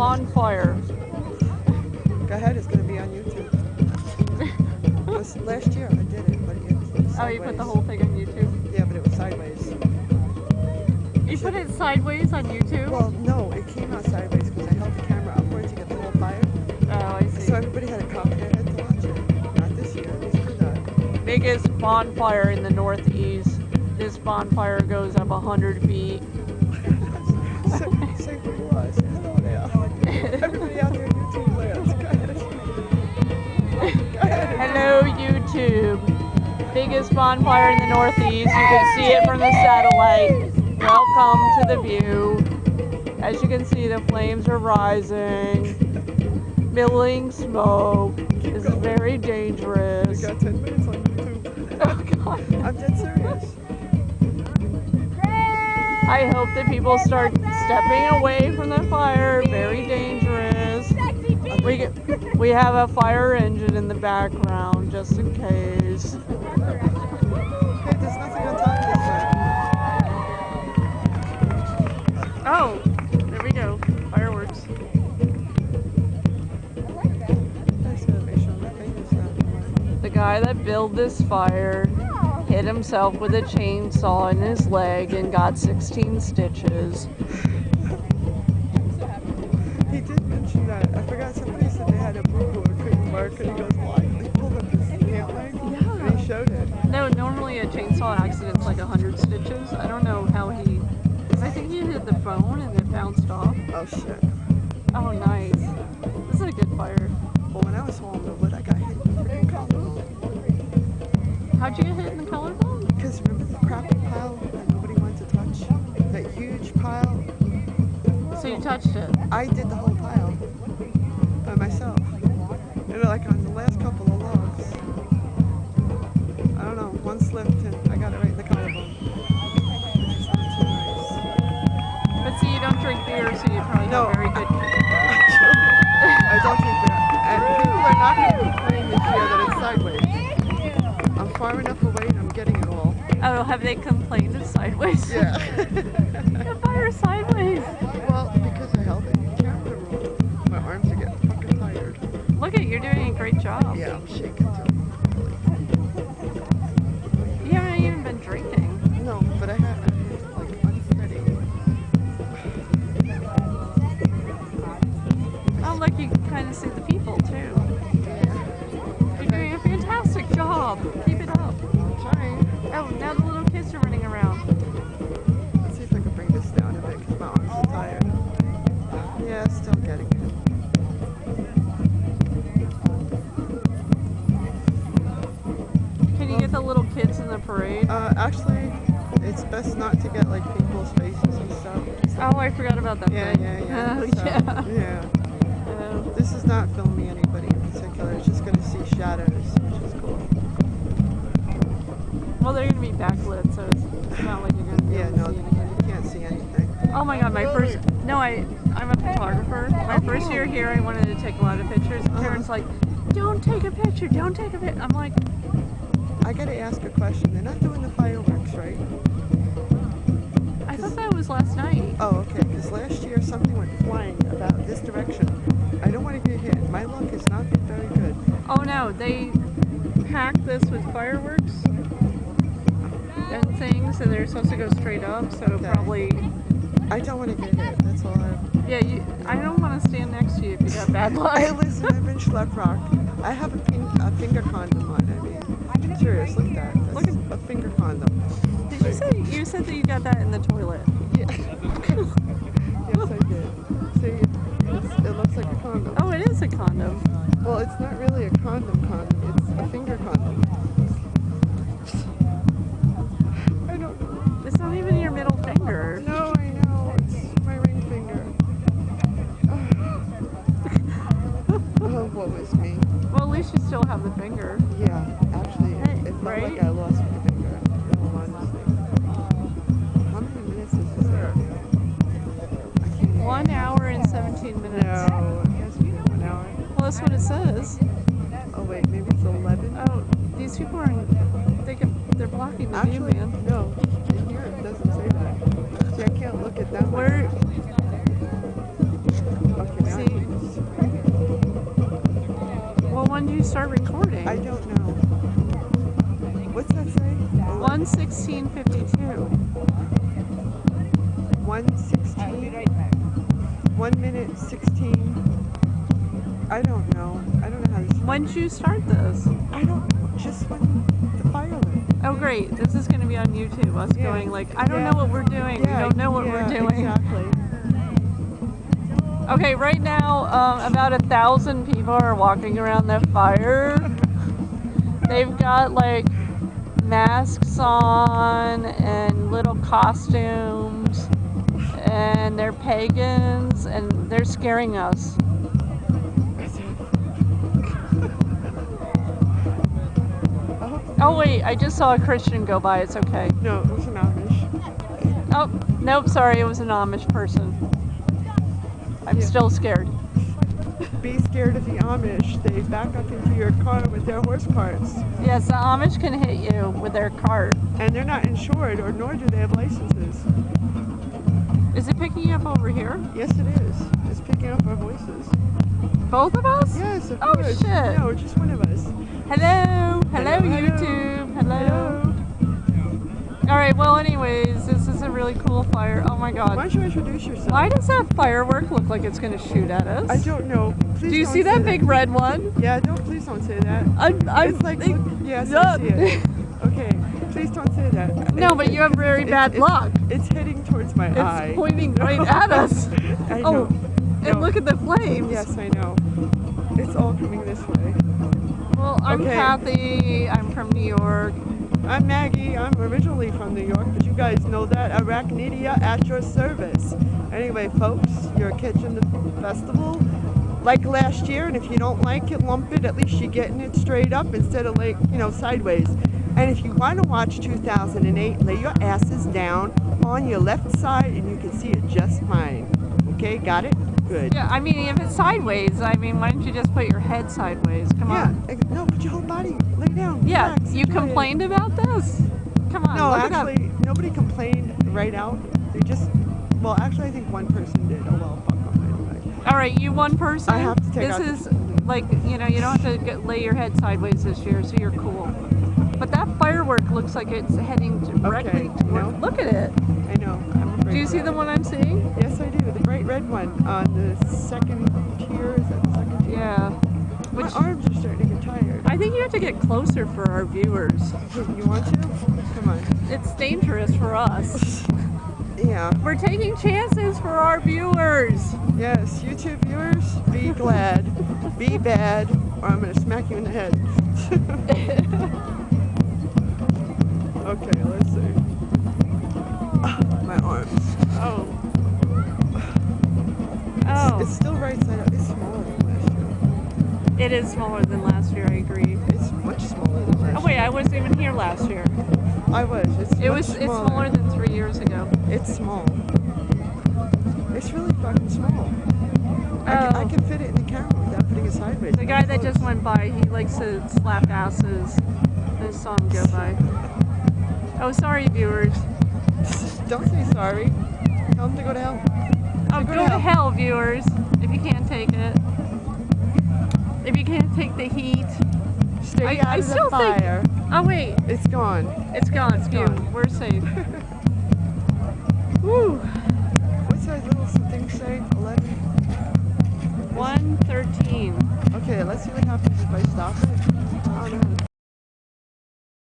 bonfire. Go ahead, it's going to be on YouTube. Last year I did it, but it was sideways. Oh, you put the whole thing on YouTube? Yeah, but it was sideways. You put it sideways on YouTube? Well, no, it came out sideways because I held the camera upward to get the whole fire. Oh, I see. So everybody had to cock their head to watch it. Not this year, at least for that. Biggest bonfire in the Northeast. This bonfire goes up 100 feet. Say who it was. Hello there. Everybody out there in YouTube lands. Go ahead. Hello, YouTube. Biggest bonfire in the Northeast. You can see it from the satellite. Welcome to the view. As you can see, the flames are rising. Billowing smoke. This is very dangerous. We got 10 minutes on YouTube. Oh, God. I'm dead serious. I hope that people start stepping away from the fire. Very dangerous. We have a fire engine in the background just in case. Hey, there's nothing on top of this side. Oh, there we go. Fireworks. The guy that built this fire hit himself with a chainsaw in his leg and got 16 stitches. He did mention that. I forgot somebody said they had a boo-boo or couldn't work, and he goes, why? He pulled up his pant leg, and he showed it. No, normally a chainsaw accident's like 100 stitches. I don't know how he... Because I think he hit the bone and it bounced off. Oh, shit. Oh, nice. This is a good fire. Well, when I was hauling the wood, I got hit in the freaking collarbone. How'd you get hit in the collarbone? Because remember the crappy pile that nobody wanted to touch? That huge pile? So you touched it? I did the whole pile by myself. And like on the last couple of logs, I don't know, one slipped and I got it right in the collarbone. It's not too nice. But see, you don't drink beer, so you probably No, have very good... I don't think that. And people are not going to complain this year that it's sideways. I'm far enough away and I'm getting it all. Oh, have they complained it's sideways? Yeah. The fire's sideways. Well, because I held it in camera roll. My arms are getting fucking tired. Look at, you're doing a great job. Yeah, I'm shaking too. Really. You haven't even been drinking. No, but I have like unsteady. Oh, look, you can kind of see the people too. You're doing a fantastic job. Keep it up. I'm trying. Oh, now the little kids are running around. Let's see if I can bring this down a bit because my arms are tired. Yeah, still getting it. Can you get the little kids in the parade? Actually, it's best not to get like people's faces and stuff. Oh, I forgot about that Yeah, thing. yeah. Oh, So, yeah. yeah. Oh. This is not filming anybody in particular. It's just going to see shadows, which is cool. Well, they're going to be backlit, so it's not like you're going to be able to see anything. You can't see anything. Oh my god, I'm a photographer. My first year here, I wanted to take a lot of pictures. Karen's like, don't take a picture, don't take a picture. I'm like, I gotta ask a question. They're not doing the fireworks, right? I thought that was last night. Oh, okay. Because last year something went flying about this direction. I don't want to get hit. My luck has not been very good. Oh no, they packed this with fireworks and things, and they're supposed to go straight up, so Okay. probably... I don't want to get hit. That's all Yeah, I don't want to stand next to you if you got bad luck. Hey, listen, I've been schlep rock. I have a finger condom on. I mean, serious, look at that. That's a finger condom. Did you said that you got that in the toilet? Yeah. Yes, I did. See, it looks like a condom. Oh, it is a condom. Well, it's not really a condom. It's a finger condom. I don't know. It's not even your middle finger. No, I know. It's my ring finger. Oh, what was me? Well, at least you still have the finger. Yeah, actually, it felt Right? like I lost my finger. In all honesty. How many minutes is this there? 1 hour and 17 minutes. No, it has to be 1 hour. Well, that's what it says. Oh wait, maybe it's 11. Oh, these people are. They're blocking the view, Actually, man. no. In here it doesn't say that. See, I can't look at that. Where? Okay, now start recording? I don't know. What's that say? 1:16:52. 1:16. 1 minute 16. I don't know. I don't know how this. When did you start this? I don't know. Just when the fire lit. Oh great, this is going to be on YouTube. Us Yeah. going like, I don't Yeah. know what we're doing. Yeah, We don't know what yeah, we're doing. Exactly. Okay, right now about 1,000 people are walking around the fire. They've got like masks on and little costumes, and they're pagans, and they're scaring us. Oh wait, I just saw a Christian go by. It's okay. No, it was an Amish. Oh, nope, sorry, it was an Amish person. I'm Yeah. still scared. Be scared of the Amish. They back up into your car with their horse carts. Yes, the Amish can hit you with their cart. And they're not insured, or nor do they have licenses. Is it picking you up over here? Yes, it is. It's picking up our voices. Both of us? Yes, of Oh, course. shit. No, just one of us. Hello, Hello, YouTube. Hello. All right. Well, anyways, this is a really cool fire. Oh my Why God. don't you introduce yourself? Why does that firework look like it's gonna shoot at us? I don't know. Please Do you don't see say that big red one? Yeah, don't. Please don't say that. I'm It's like, think- look, yes, Yeah. I see it. Okay, please don't say that. No, but you have very bad luck. It's heading towards my eye. It's pointing right at us. I Oh, know. and No. look at the flames. Yes, I know. It's all coming this way. Well, I'm Okay. Kathy. I'm from New York. I'm Maggie. I'm originally from New York, but you guys know that. Arachnidia at your service. Anyway, folks, you're catching the festival like last year, and if you don't like it, lump it. At least you're getting it straight up instead of like, sideways. And if you want to watch 2008, lay your asses down on your left side, and you can see it just fine. Okay, got it? Good. Yeah, I mean, if it's sideways, I mean, why don't you just put your head sideways? Come Yeah. on. No, put your whole body. Lay down. Yeah, relax, you enjoy it. complained about this? Come on, No, look it up. actually, nobody complained right out. They just, well, actually, I think one person did. Oh, well, fuck them anyway. All right, you one person. I have to take This out is the- like, you don't have to lay your head sideways this year, so you're cool. But that firework looks like it's heading directly Okay, toward. no. Look at it. I know. I'm afraid Do you of see that. the one I'm seeing? Yes, I do. The bright red one on the second tier. Is that the second tier? Yeah. Which My arms are starting to get tired. I think you have to get closer for our viewers. You want to? Come on. It's dangerous for us. Yeah. We're taking chances for our viewers. Yes, YouTube viewers, be glad. Be bad, or I'm going to smack you in the head. Okay, let's see. My arms. Oh. It's still right side up. It's smaller than last year. It is smaller than last year, I agree. It's much smaller than last Oh wait, I wasn't even here last year. year. I was. It's Smaller than 3 years ago. It's small. It's really fucking small. I Oh. can fit it in the camera without putting it sideways. The guy that just went by, he likes to slap asses. I just saw him go by. Oh, sorry, viewers. Don't say sorry. Tell him to go to hell. Oh, go to hell, viewers, if you can't take it. If you can't take the heat. Stay I out of still the think- fire. Oh, wait. It's gone. It's gone. It's Phew, gone. we're safe. Woo. What's that little thing say? 11? 113. Okay, let's see what happens if I stop it.